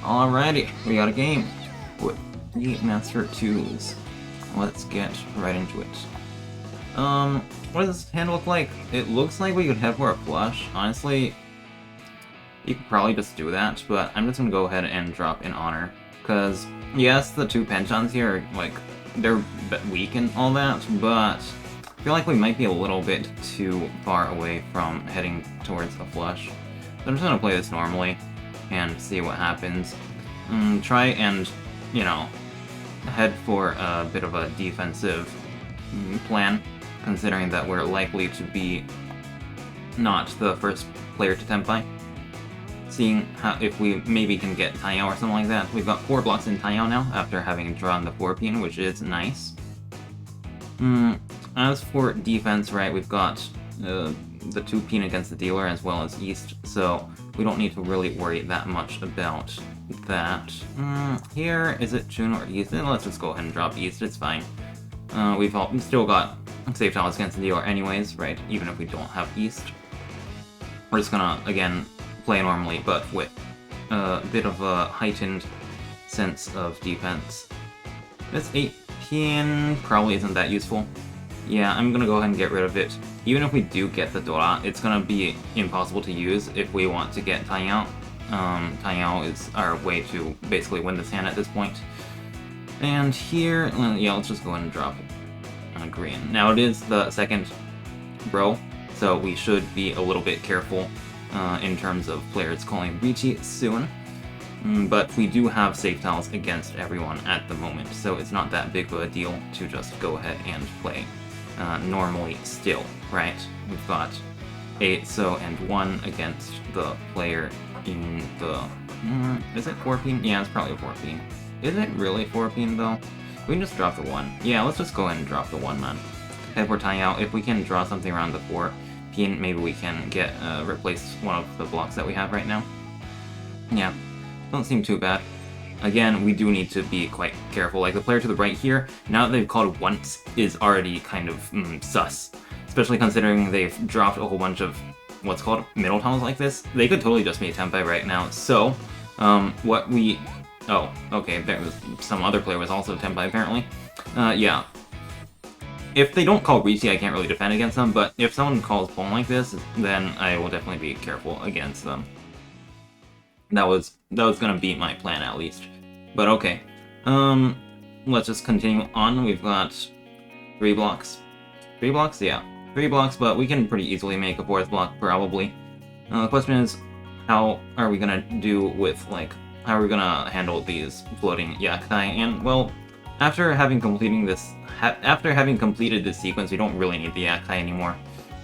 Alrighty, we got a game with the Master 2s. Let's get right into it. What does this hand look like? It looks like we could head for a flush. Honestly, you could probably just do that, but I'm just gonna go ahead and drop in honor. Because, yes, the two penchants here are, like, they're weak and all that, but I feel like we might be a little bit too far away from heading towards a flush. So I'm just gonna play this normally and see what happens. Try and, you know, head for a bit of a defensive plan, considering that we're likely to be not the first player to Tenpai. Seeing how if we maybe can get Taiyao or something like that. We've got 4 blocks in Taiyao now, after having drawn the 4-pin, which is nice. As for defense, right, we've got the 2-pin against the dealer as well as East, so we don't need to really worry that much about that. Here, is it June or East? Let's just go ahead and drop East, it's fine. We've still got safe tiles against the dealer anyways, right, even if we don't have East. We're just gonna, again, play normally, but with a bit of a heightened sense of defense. This 8-pin probably isn't that useful. Yeah, I'm gonna go ahead and get rid of it. Even if we do get the Dora, it's gonna be impossible to use if we want to get Taiyao. Taiyao is our way to basically win this hand at this point. And here, yeah, let's just go ahead and drop green. Now it is the second row, so we should be a little bit careful in terms of players calling Riichi soon. But we do have safe tiles against everyone at the moment, so it's not that big of a deal to just go ahead and play normally still, right? We've got 8, so, and 1 against the player in the... is it 4-pin? Yeah, it's probably a 4-pin. Is it really 4-pin, though? We can just drop the 1. Yeah, let's just go ahead and drop the 1, man. Head for Taiyao. If we can draw something around the 4-pin, maybe we can get replace one of the blocks that we have right now. Yeah, don't seem too bad. Again, we do need to be quite careful. Like, the player to the right here, now that they've called once, is already kind of sus. Especially considering they've dropped a whole bunch of what's called middle tiles like this. They could totally just be a Tenpai right now. So, what we... Oh, okay, there was some other player was also a Tenpai apparently. Yeah. If they don't call Riichi, I can't really defend against them, but if someone calls Bone like this, then I will definitely be careful against them. That was gonna be my plan at least. But okay. Let's just continue on. We've got 3 blocks. 3 blocks? Yeah. 3 blocks, but we can pretty easily make a 4th block, probably. The question is, how are we gonna do with, like, how are we gonna handle these floating yakai? And, well, after having completed this sequence, we don't really need the yakai anymore.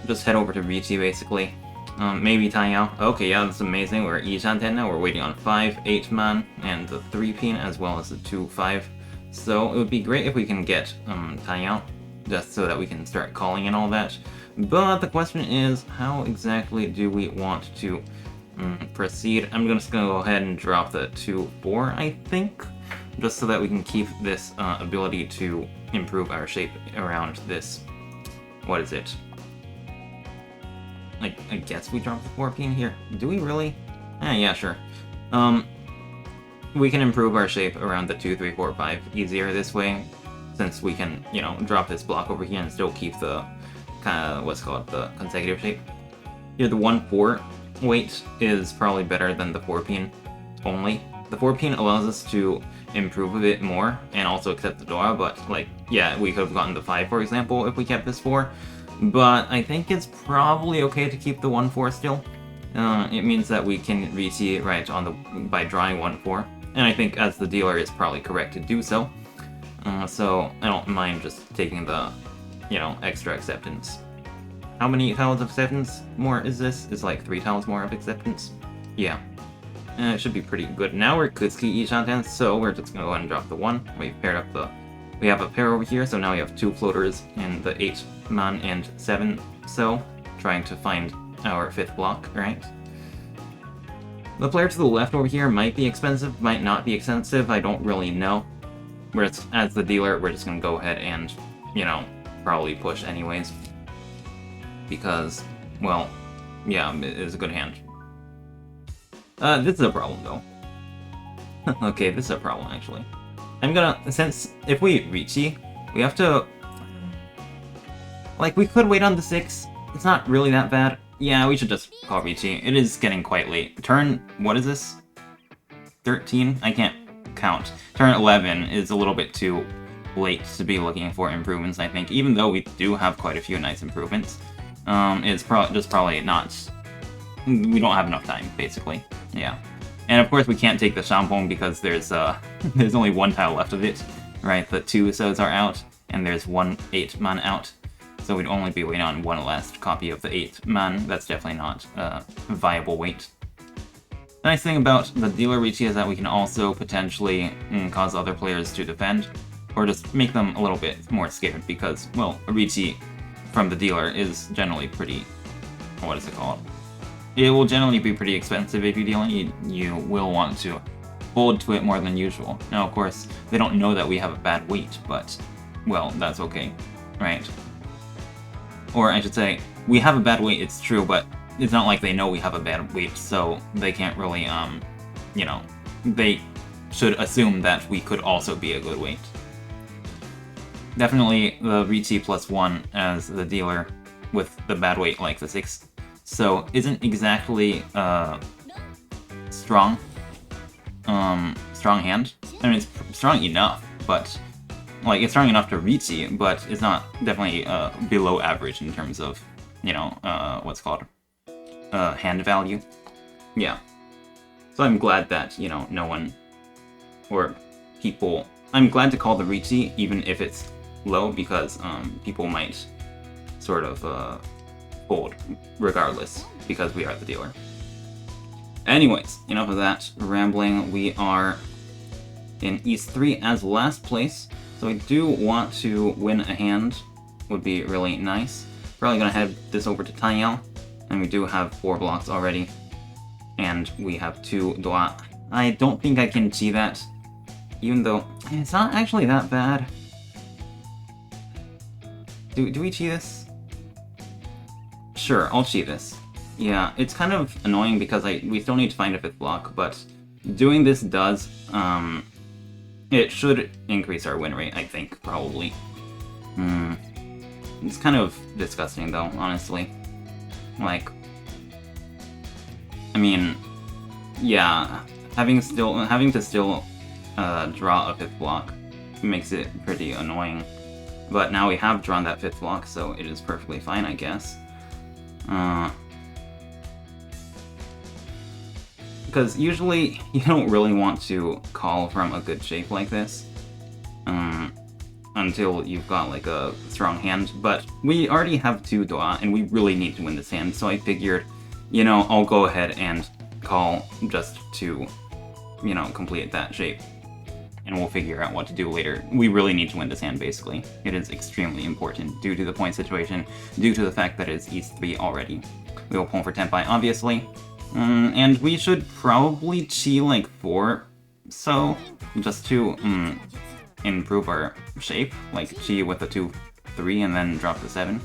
Just head over to Riichi, basically. Maybe Taiyao. Okay, yeah, that's amazing. We're at Ishan 10 now. We're waiting on 5, 8-man, and the 3-pin, as well as the 2, 5. So it would be great if we can get Taiyao, just so that we can start calling and all that. But the question is, how exactly do we want to proceed? I'm just gonna go ahead and drop the 2, 4, I think, just so that we can keep this ability to improve our shape around this. What is it? Like, I guess we dropped the 4-pin here. Do we really? Yeah, sure. We can improve our shape around the 2, 3, 4, 5 easier this way, since we can, you know, drop this block over here and still keep the kind of what's called the consecutive shape. Here, the 1, 4 weight is probably better than the 4-pin only. The 4-pin allows us to improve a bit more and also accept the Dora, but, like, yeah, we could have gotten the 5, for example, if we kept this 4. But I think it's probably okay to keep the 1, 4 still. It means that we can Riichi it right on the by drawing 1, 4. And I think as the dealer, it's probably correct to do so. So I don't mind just taking the, you know, extra acceptance. How many tiles of acceptance more is this? It's like 3 tiles more of acceptance. Yeah. It should be pretty good. Now we're Kutsuki Ishanten, so we're just gonna go ahead and drop the 1. We've paired up the... We have a pair over here, so now we have 2 floaters in the 8-man and 7, so trying to find our 5th block, right? The player to the left over here might be expensive, might not be expensive, I don't really know. Whereas, as the dealer, we're just gonna go ahead and, you know, probably push anyways. Because, well, yeah, it is a good hand. This is a problem, though. Okay, this is a problem, actually. I'm gonna... Since if we Ricci, we have to... Like, we could wait on the 6. It's not really that bad. Yeah, we should just call Ricci. It is getting quite late. Turn... What is this? 13? I can't count. Turn 11 is a little bit too late to be looking for improvements, I think. Even though we do have quite a few nice improvements. It's just probably not... We don't have enough time, basically. Yeah. And of course we can't take the Shampong because there's there's only one tile left of it, right? The 2 Sods are out, and there's 1 8-man out. So we'd only be waiting on one last copy of the 8-man. That's definitely not a viable wait. The nice thing about the dealer Ricci is that we can also potentially cause other players to defend, or just make them a little bit more scared because, well, a Ricci from the dealer is generally pretty... What is it called? It will generally be pretty expensive if you deal it. You will want to hold to it more than usual. Now, of course, they don't know that we have a bad weight, but, well, that's okay, right? Or I should say, we have a bad weight, it's true, but it's not like they know we have a bad weight, so they can't really, you know, they should assume that we could also be a good weight. Definitely the Ricci +1 as the dealer with the bad weight like the 6. So isn't exactly strong. Strong hand. I mean, it's strong enough, but like it's strong enough to Ricci, but it's not definitely below average in terms of, you know, what's called hand value. Yeah. So I'm glad that, you know, no one or people. I'm glad to call the Ricci even if it's low because people might sort of fold regardless because we are the dealer. Anyways, enough of that rambling. We are in East 3 as last place, so I do want to win a hand. Would be really nice. Probably gonna head this over to Tanyao, and we do have 4 blocks already, and we have 2 Dua. I don't think I can see that, even though it's not actually that bad. Do we cheat this? Sure, I'll cheat this. Yeah, it's kind of annoying because we still need to find a 5th block, but doing this does, it should increase our win rate, I think, probably. It's kind of disgusting though, honestly. Like, I mean, yeah, having to still draw a 5th block makes it pretty annoying. But now we have drawn that 5th block, so it is perfectly fine, I guess. Because usually you don't really want to call from a good shape like this until you've got like a strong hand, but we already have 2 Dua and we really need to win this hand, so I figured, you know, I'll go ahead and call just to, you know, complete that shape. And we'll figure out what to do later. We really need to win this hand, basically. It is extremely important due to the point situation, due to the fact that it's East 3 already. We will pull for Tenpai, obviously. And we should probably chi like 4, so just to improve our shape, like chi with the 2-3 and then drop the 7.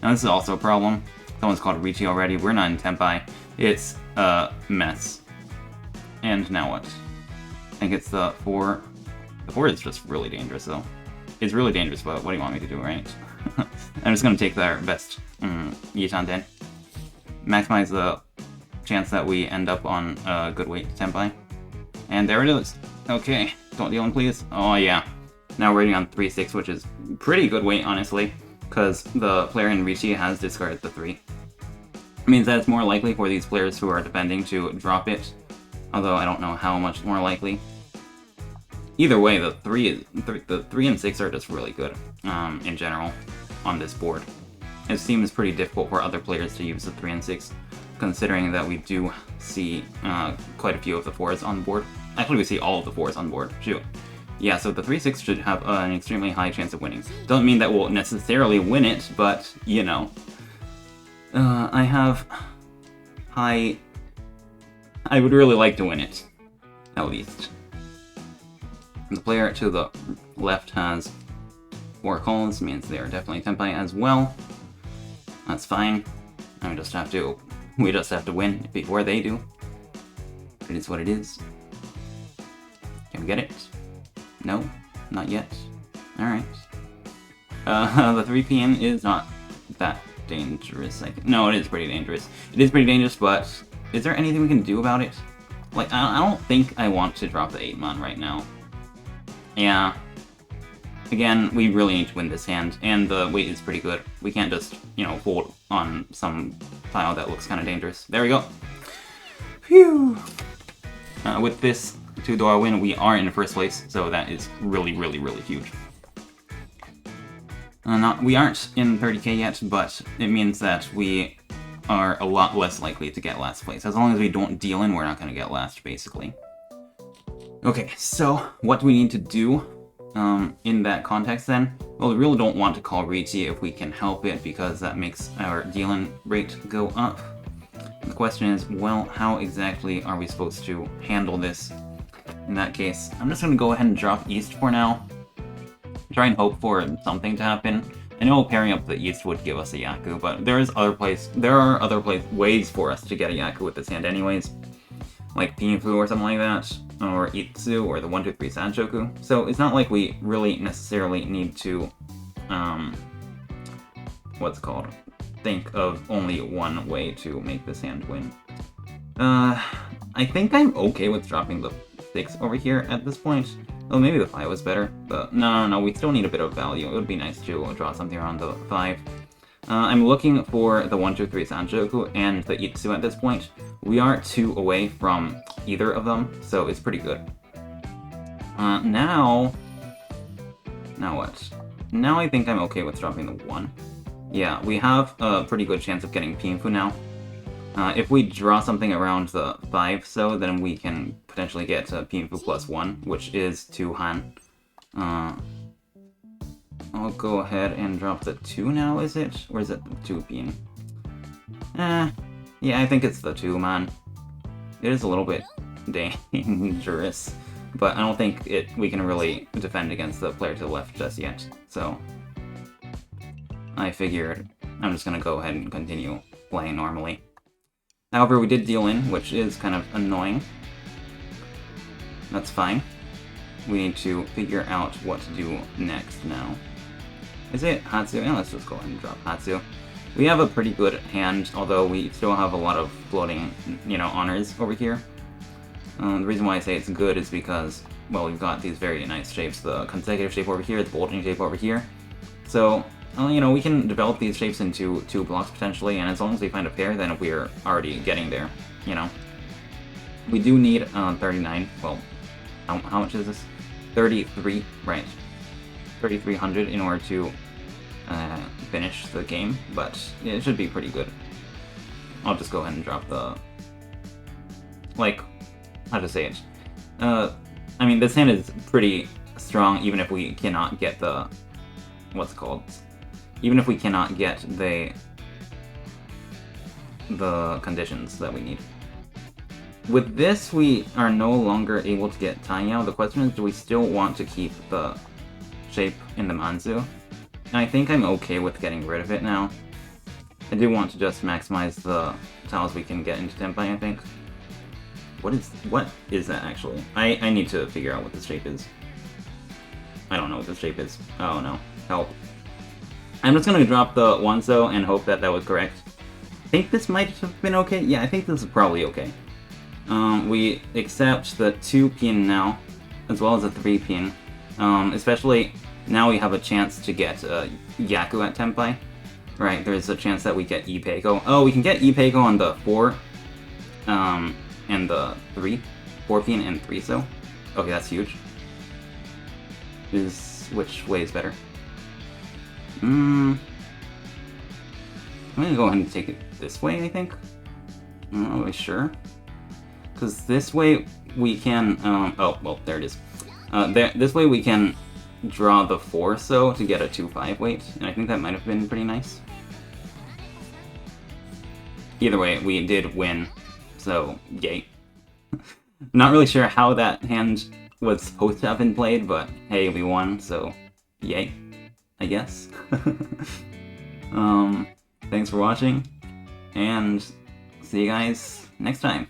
Now this is also a problem. Someone's called Ricci already. We're not in Tenpai. It's a mess. And now what? I think it's the 4. The 4 is just really dangerous, though. It's really dangerous, but what do you want me to do, right? I'm just gonna take our best Yitan Den. Maximize the chance that we end up on a good weight to Tenpai. And there it is. Okay, don't deal in, please. Oh, yeah. Now we're waiting on 3-6, which is pretty good weight, honestly, because the player in Ricci has discarded the 3. It means that it's more likely for these players who are defending to drop it, although I don't know how much more likely. Either way, the 3 and 6 are just really good in general on this board. It seems pretty difficult for other players to use the 3 and 6, considering that we do see quite a few of the 4s on the board. Actually, we see all of the 4s on board. Shoot. Yeah, so the 3-6 should have an extremely high chance of winning. Doesn't mean that we'll necessarily win it, but, you know. I have high... I would really like to win it, at least. The player to the left has 4 calls, means they are definitely Tenpai as well. That's fine. And we just have to win before they do. It is what it is. you get it? No? Not yet? Alright. The 3pin is not that dangerous, I think. No, it is pretty dangerous. It is pretty dangerous, but is there anything we can do about it? Like, I don't think I want to drop the 8-mon right now. Yeah. Again, we really need to win this hand, and the weight is pretty good. We can't just, you know, hold on some tile that looks kind of dangerous. There we go. Phew! With this 2-door win, we are in the first place, so that is really, really, really huge. We aren't in 30k yet, but it means that we are a lot less likely to get last place. As long as we don't deal in, we're not going to get last, basically. Okay, so what do we need to do in that context then? Well, we really don't want to call Riti if we can help it, because that makes our dealing rate go up. The question is, well, how exactly are we supposed to handle this in that case? I'm just going to go ahead and drop East for now. Try and hope for something to happen. I know pairing up the East would give us a Yaku, but there are other ways for us to get a Yaku with this hand anyways. Like Pinfu or something like that, or Itsu, or the 1-2-3 Sanchoku. So it's not like we really necessarily need to, think of only one way to make this hand win. I think I'm okay with dropping the 6 over here at this point. Oh, maybe the 5 was better, but no, we still need a bit of value. It would be nice to draw something around the 5. I'm looking for the 1-2-3 Sanchoku and the Itsu at this point. We are 2 away from either of them, so it's pretty good. Now what? Now I think I'm okay with dropping the 1. Yeah, we have a pretty good chance of getting Pinfu now. If we draw something around the 5, so then we can potentially get Pinfu plus 1, which is 2 Han. I'll go ahead and drop the 2 now, is it? Or is it the 2 Pin? Yeah, I think it's the 2, man. It is a little bit dangerous, but I don't think we can really defend against the player to the left just yet, so I figured I'm just gonna go ahead and continue playing normally. However, we did deal in, which is kind of annoying. That's fine. We need to figure out what to do next now. Is it Hatsu? Yeah, let's just go ahead and drop Hatsu. We have a pretty good hand, although we still have a lot of floating, honors over here. The reason why I say it's good is because, well, we've got these very nice shapes. The consecutive shape over here, the bulging shape over here. So, we can develop these shapes into 2 blocks potentially, and as long as we find a pair, then we're already getting there, We do need 39, well, how much is this? 33, right. 3,300 in order to finish the game, but it should be pretty good. I'll just go ahead and drop the, how to say it? I mean, this hand is pretty strong, even if we cannot get the, even if we cannot get the conditions that we need. With this, we are no longer able to get Taiyao. The question is, do we still want to keep the shape in the Manzu? And I think I'm okay with getting rid of it now. I do want to just maximize the tiles we can get into Tenpai, I think. What is that, actually? I need to figure out what this shape is. I don't know what this shape is. Oh no. Help. I'm just gonna drop the Wanzo and hope that that was correct. I think this might have been okay. Yeah, I think this is probably okay. We accept the 2 pin now, as well as a 3 pin. Especially now we have a chance to get Yaku at Tenpai. Right, there's a chance that we get Ipeko. Oh, we can get Ipeko on the 4, and the 3. 4 pin and 3 so. Okay, that's huge. Which way is better? I'm gonna go ahead and take it this way, I think. I'm not really sure. Because this way we can, oh, well, there it is. This way we can draw the 4 so to get a 2-5 weight, and I think that might have been pretty nice. Either way, we did win, so yay. Not really sure how that hand was supposed to have been played, but hey, we won, so yay, I guess. Thanks for watching, and see you guys next time.